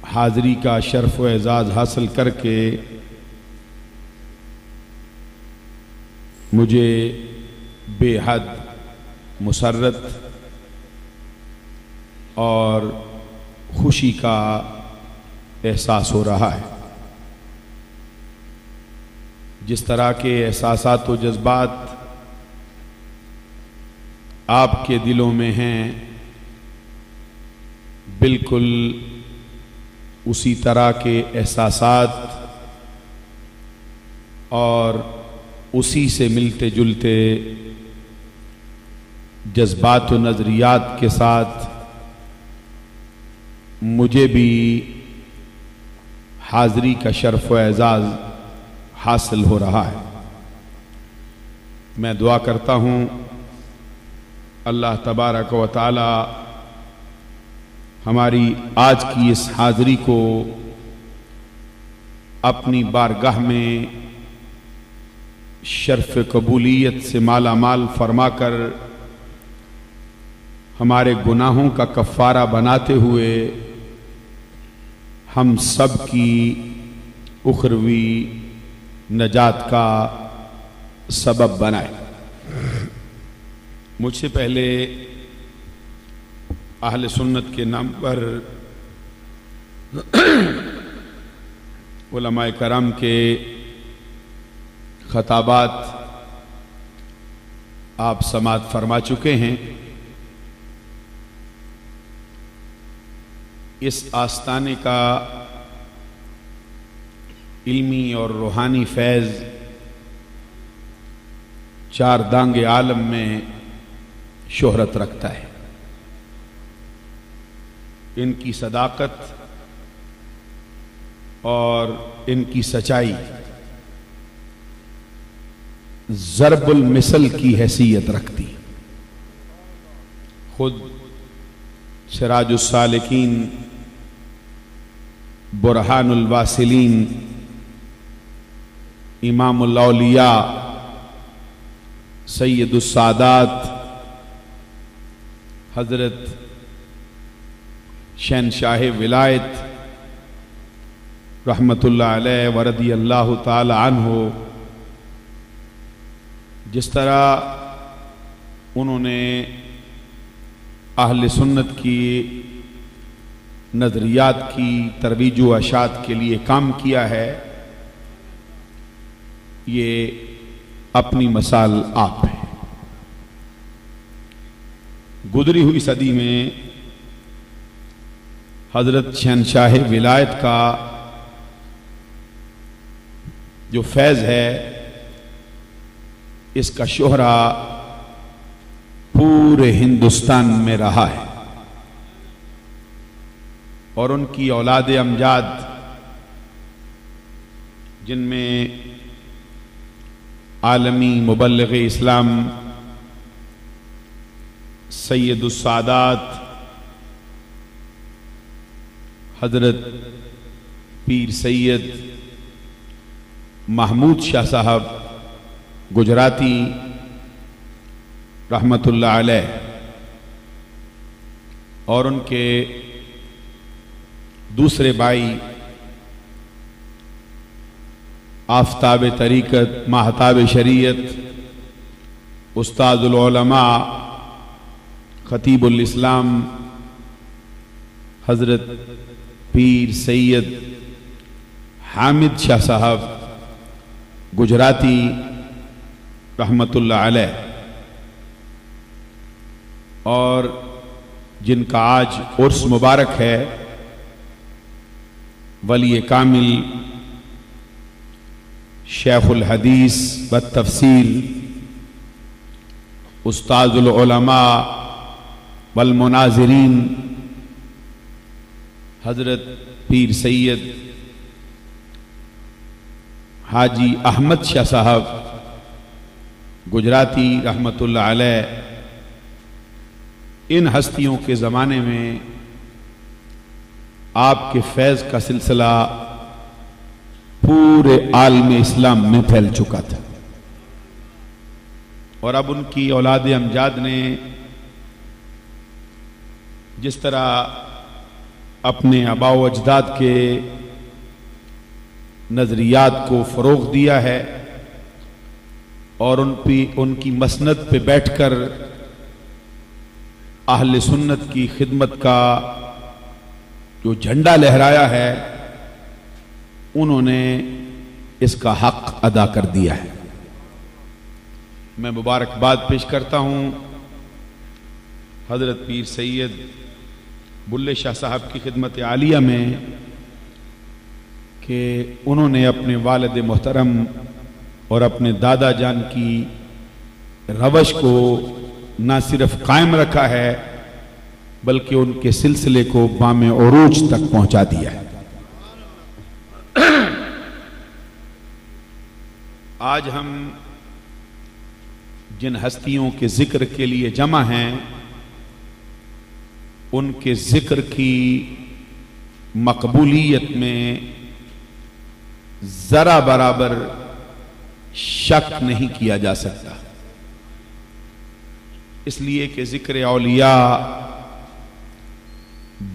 हाज़री का शर्फ व एज़ाज़ हासिल करके मुझे बेहद मुसर्रत और खुशी का एहसास हो रहा है। जिस तरह के एहसासात व जज्बात आपके दिलों में हैं, बिल्कुल उसी तरह के एहसासात और उसी से मिलते जुलते जज्बात व नज़रियात के साथ मुझे भी हाज़री का शर्फ व एज़ाज़ हासिल हो रहा है। मैं दुआ करता हूँ अल्लाह तबारक व तआला हमारी आज की इस हाज़री को अपनी बारगाह में शर्फ कबूलियत से माला माल फरमाकर हमारे गुनाहों का कफ़ारा बनाते हुए हम सब की उखरवी नजात का सबब बनाए। मुझसे पहले अहले सुन्नत के नाम पर उलमाए करम के खताबात आप समात फरमा चुके हैं। इस आस्ताने का इल्मी और रूहानी फैज़ चार दांगे आलम में शोहरत रखता है। इनकी सदाकत और इनकी सच्चाई ज़रबुल मिसल की हैसियत रखती। खुद सिराजुस सालिकीन, बुरहानुल वासिलीन, इमामुल औलिया, सैयदुस सादात हजरत शहनशाह विलायत रहमतुल्लाह अलैह व रदियल्लाहु ताला अन्हु, जिस तरह उन्होंने अहले सुन्नत की नज़रियात की तरवीज व अशात के लिए काम किया है, ये अपनी मसाल आप है। गुजरी हुई सदी में हजरत शहनशाह विलायत का जो फैज़ है, इसका शोहरा पूरे हिंदुस्तान में रहा है और उनकी औलाद अमजाद, जिनमें आलमी मुबल्लिग़ इस्लाम सैयदुस सादात हजरत पीर सैयद महमूद शाह साहब गुजराती रहमतुल्लाह अलैह और उनके दूसरे भाई आफताब तरीक़त, महताब शरीयत, उस्ताजुल उलमा, खतीबुल इस्लाम हजरत पीर सैयद हामिद शाह साहब गुजराती रहमतुल्लाह अलैह, और जिनका आज उर्स मुबारक है, वली कामिल शेखुल हदीस व तफसीर उस्ताजुल उलमा वल मुनाज़िरीन हजरत पीर सैयद हाजी अहमद शाह साहब गुजराती रहमतुल्लाह अलैह, इन हस्तियों के ज़माने में आपके फैज़ का सिलसिला पूरे आलम इस्लाम में फैल चुका था और अब उनकी औलाद अमजाद ने जिस तरह अपने आबा व अजदाद के नज़रियात को फ़रोग़ दिया है और उनकी मसनद पे बैठकर अहले सुन्नत की खिदमत का जो झंडा लहराया है, उन्होंने इसका हक अदा कर दिया है। मैं मुबारकबाद पेश करता हूँ हज़रत पीर सैयद बुल्ले शाह साहब की खिदमत आलिया में कि उन्होंने अपने वालिद मोहतरम और अपने दादा जान की रवश को न सिर्फ कायम रखा है बल्कि उनके सिलसिले को बामे उरूज तक पहुंचा दिया है। आज हम जिन हस्तियों के जिक्र के लिए जमा हैं, उनके जिक्र की मकबूलियत में जरा बराबर शक नहीं किया जा सकता, इसलिए कि जिक्र औलिया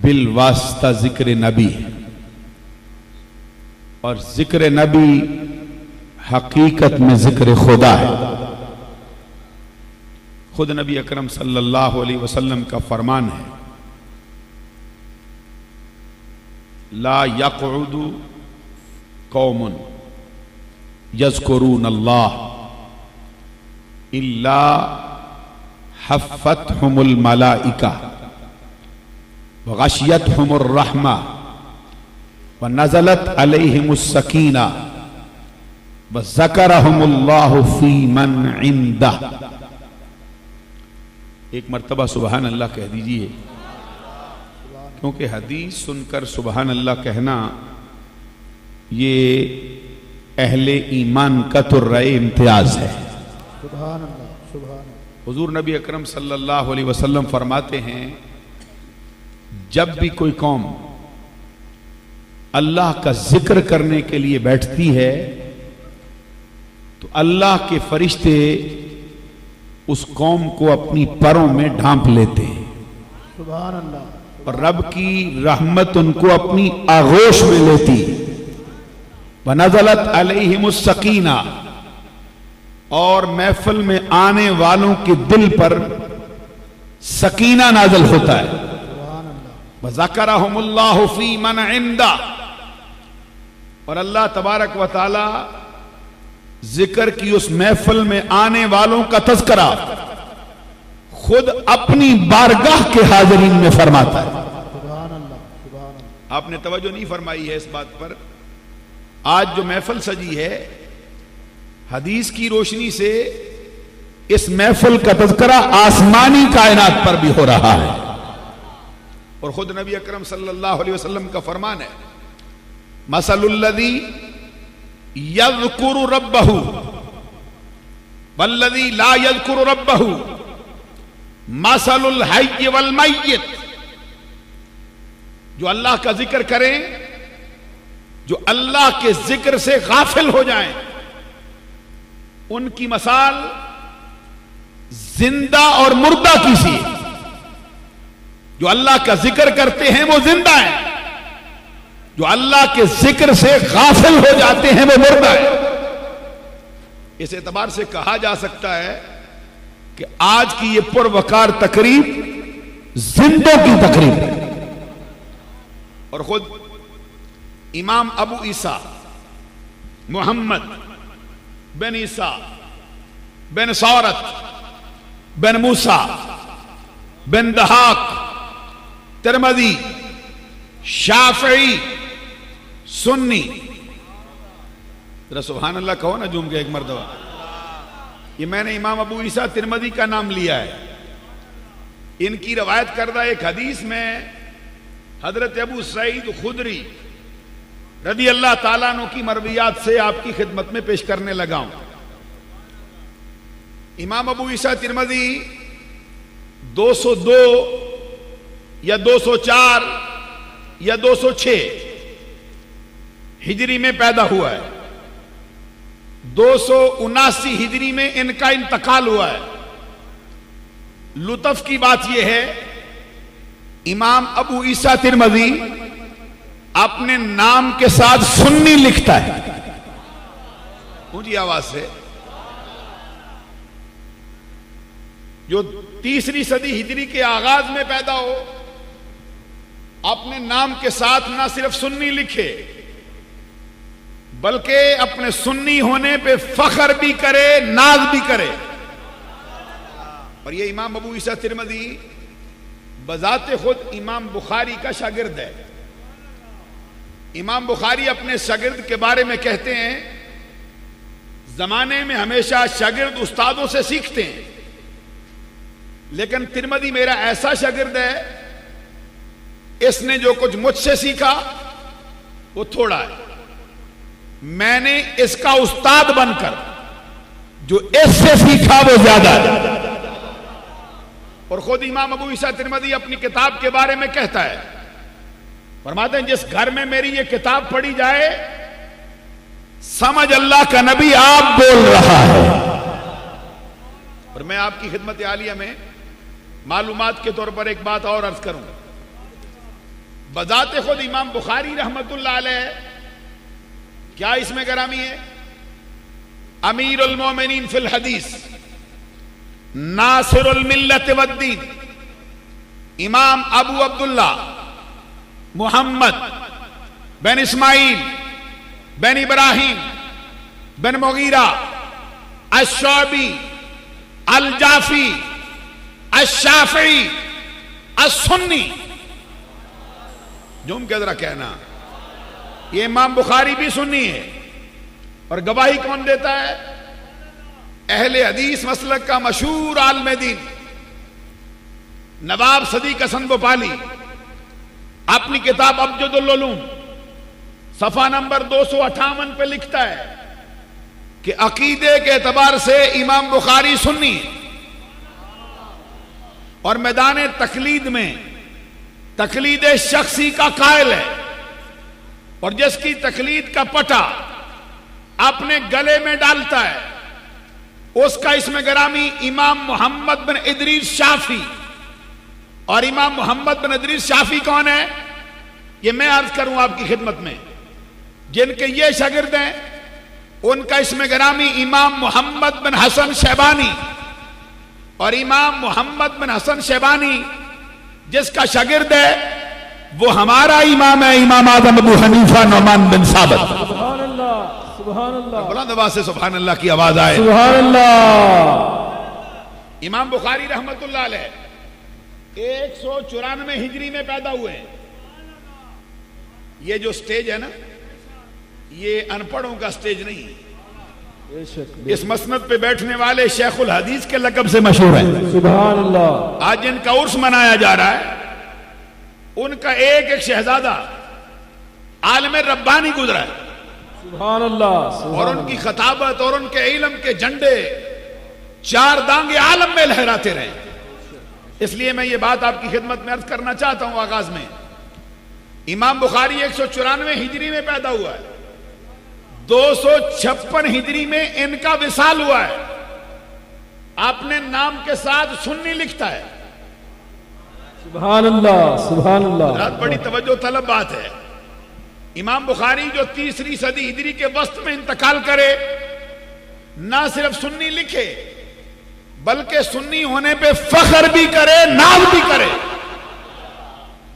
बिल वास्ता जिक्र नबी है और जिक्र नबी हकीकत में जिक्र खुदा है। खुद नबी अकरम सल्लल्लाहु अलैहि वसल्लम का फरमान है, ला यक़उदु कौमुन यज़कुरून अल्लाह इल्ला हफ़्फ़तहुमुल मलाइका व गशियतहुमुर रहमा व नज़लत अलैहिमुस सकीना व ज़करहुमुल्लाहु फी मन इंदा। एक मर्तबा सुबहान अल्लाह कह दीजिए, क्योंकि हदीस सुनकर सुबहान अल्लाह कहना ये अहले ईमान का तुर्राए इम्तियाज है। सुबहान अल्लाह, सुबहान अल्लाह। हुजूर नबी अकरम सल्लल्लाहु अलैहि वसल्लम फरमाते हैं, जब भी कोई कौम अल्लाह का जिक्र करने के लिए बैठती है तो अल्लाह के फरिश्ते उस कौम को अपनी परों में ढांप लेते हैं। सुभान अल्लाह। और रब की रहमत उनको अपनी आगोश में लेती। व नज़लत अलैहिमुस सकीना, और महफिल में आने वालों के दिल पर सकीना नाज़िल होता है। व ज़करहुमुल्लाहु फी मन इंदा, और अल्लाह तबारक व तआला जिक्र की उस महफिल में आने वालों का तज़किरा खुद अपनी बारगाह के हाज़रीन में फरमाता है। आपने तवज्जो नहीं फरमाई है इस बात पर। आज जो महफिल सजी है, हदीस की रोशनी से इस महफिल का तज़किरा आसमानी कायनात पर भी हो रहा है। और खुद नबी अकरम सल्लल्लाहु अलैहि वसल्लम का फरमान है, मसलुल्लज़ी यज़कुरु रब्बहु वल्लज़ी ला यज़कुरु रब्बहु मसलुल हय्य वल मय्यित। जो अल्लाह का जिक्र करें, जो अल्लाह के जिक्र से गाफिल हो जाएं, उनकी मसाल जिंदा और मुर्दा की सी। जो अल्लाह का जिक्र करते हैं वो जिंदा है, जो अल्लाह के जिक्र से गाफिल हो जाते हैं वो मुर्दा है। इस एतबार से कहा जा सकता है कि आज की ये पुरवकार तकरीब जिंदों की तकरीब है। और खुद इमाम अबू ईसा मोहम्मद बिन ईसा बिन सौरत बिन मूसा बिन दहाक तिरमजी शाफई सुन्नी, जरा सुभान अल्लाह कहो ना झूम के एक मर्तबा। ये मैंने इमाम अबू ईसा तिरमजी का नाम लिया है। इनकी रवायत करदा एक हदीस में हजरत अबू सईद खुदरी रदी अल्लाह ताला अन्हु की मरवियात से आपकी खिदमत में पेश करने लगा हूं। इमाम अबू ईसा तिरमजी 202 या 204 या 206 हिजरी में पैदा हुआ है। 279 हिजरी में इनका इंतकाल हुआ है। लुत्फ की बात यह है, इमाम अबू ईसा तिरमजी अपने नाम के साथ सुन्नी लिखता है, ऊंची आवाज से, जो तीसरी सदी हिजरी के आगाज में पैदा हो, अपने नाम के साथ ना सिर्फ सुन्नी लिखे बल्कि अपने सुन्नी होने पे फख्र भी करे, नाज भी करे। और ये इमाम अबू ईसा तिरमिज़ी बजाते खुद इमाम बुखारी का शागिर्द है। इमाम बुखारी अपने शागिर्द के बारे में कहते हैं, जमाने में हमेशा शागिर्द उस्तादों से सीखते हैं, लेकिन तिरमिज़ी मेरा ऐसा शागिर्द है, इसने जो कुछ मुझसे सीखा वो थोड़ा है, मैंने इसका उस्ताद बनकर जो इससे सीखा वो ज्यादा है। और खुद इमाम अबू ईसा तिरमिज़ी अपनी किताब के बारे में कहता है, फरमाते हैं जिस घर में मेरी ये किताब पढ़ी जाए समझ अल्लाह का नबी आप बोल रहा है। और मैं आपकी खिदमत आलिया में मालूमात के तौर पर एक बात और अर्ज करूं, बजाते खुद इमाम बुखारी रहमतुल्लाह अलैह, क्या इसमें गरामी है, अमीरुल मोमिनीन फिल हदीस, नासिरुल मिल्लत वद्दीन, इमाम अबू अब्दुल्ला मुहम्मद बिन इस्माइल बिन इब्राहिम बिन मुगीरा अश-शौबी अल-जाफी अश-शाफी अस-सुन्नी। जुम के जरा कहना, ये इमाम बुखारी भी सुन्नी है। और गवाही कौन देता है? अहले हदीस मसलक का मशहूर आलिम दीन नवाब सदीक हसन भोपाली अपनी किताब अबजदुल उलूम सफा नंबर 258 पे लिखता है कि अकीदे के एतबार से इमाम बुखारी सुन्नी है और मैदान तकलीद में तकलीद शख्सी का कायल है, और जिसकी तकलीद का पटा अपने गले में डालता है उसका इसमें गरामी इमाम मोहम्मद बिन इदरीस शाफी। और इमाम मोहम्मद बिन इदरीस शाफी कौन है? ये मैं अर्ज करूं आपकी खिदमत में, जिनके ये शागिर्द हैं उनका इसमें गरामी इमाम मोहम्मद बिन हसन शैबानी। और इमाम मोहम्मद बिन हसन शैबानी जिसका शागिर्द है वो हमारा इमाम है, इमाम आजम अबू हनीफा नौमान बिन साबित। सुभान अल्लाह, सुभान अल्लाह, बुलंद आवाज से सुभान अल्लाह की आवाज आए। सुभान अल्लाह। इमाम बुखारी रहमतुल्लाह अलैह 194 हिजरी में पैदा हुए। ये जो स्टेज है ना, ये अनपढ़ों का स्टेज नहीं है। इस मसनद पे बैठने वाले शेखुल हदीस के लकब से मशहूर है। सुभान अल्लाह। आज जिनका उर्स मनाया जा रहा है उनका एक एक शहजादा आलिम रब्बानी गुजरा है। सुभान अल्लाह। और उनकी खताबत और उनके इल्म के झंडे चार दांगे आलम में लहराते रहे। इसलिए मैं ये बात आपकी खिदमत में अर्ज करना चाहता हूं आगाज में, इमाम बुखारी 194 हिजरी में पैदा हुआ है, 256 हिजरी में इनका विसाल हुआ है। आपने नाम के साथ सुन्नी लिखता है। सुभान अल्लाह, सुभान अल्लाह। बहुत बड़ी तवज्जो तलब बात है। इमाम बुखारी जो तीसरी सदी हिजरी के वस्त में इंतकाल करे, ना सिर्फ सुन्नी लिखे बल्कि सुन्नी होने पे फख्र भी करे, नाज भी करे।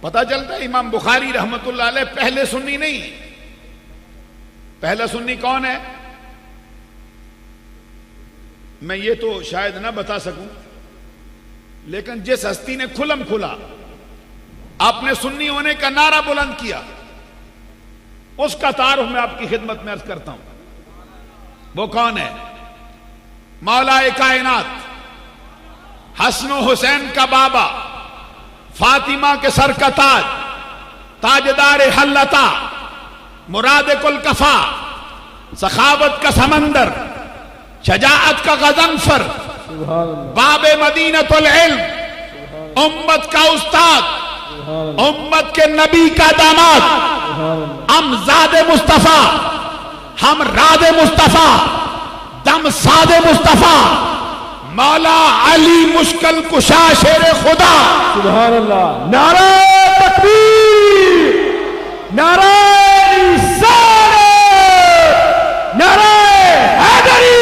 पता चलता है इमाम बुखारी रहमतुल्लाह अलैह पहले सुन्नी नहीं। पहला सुन्नी कौन है मैं ये तो शायद ना बता सकूं, लेकिन जिस हस्ती ने खुलम खुला आपने सुन्नी होने का नारा बुलंद किया, उसका तारुफ मैं आपकी खिदमत में अर्ज करता हूं। वो कौन है? मौलाए कायनात, हसन हुसैन का बाबा, फातिमा के सर का ताज, ताजदार हल्लता, मुराद कुल कफा, सखावत का समंदर, शजाअत का गजनफर, बाबे मदीनतुल इल्म, उम्मत का उस्ताद, उम्मत के नबी का दामाद, अमजादे मुस्तफा, हम रादे मुस्तफा, दम सादे मुस्तफा, मौला अली मुश्किल कुशा शेर खुदा। सुभान अल्लाह। नारे तकबीर, नारे रिसालत, नारे हैदरी।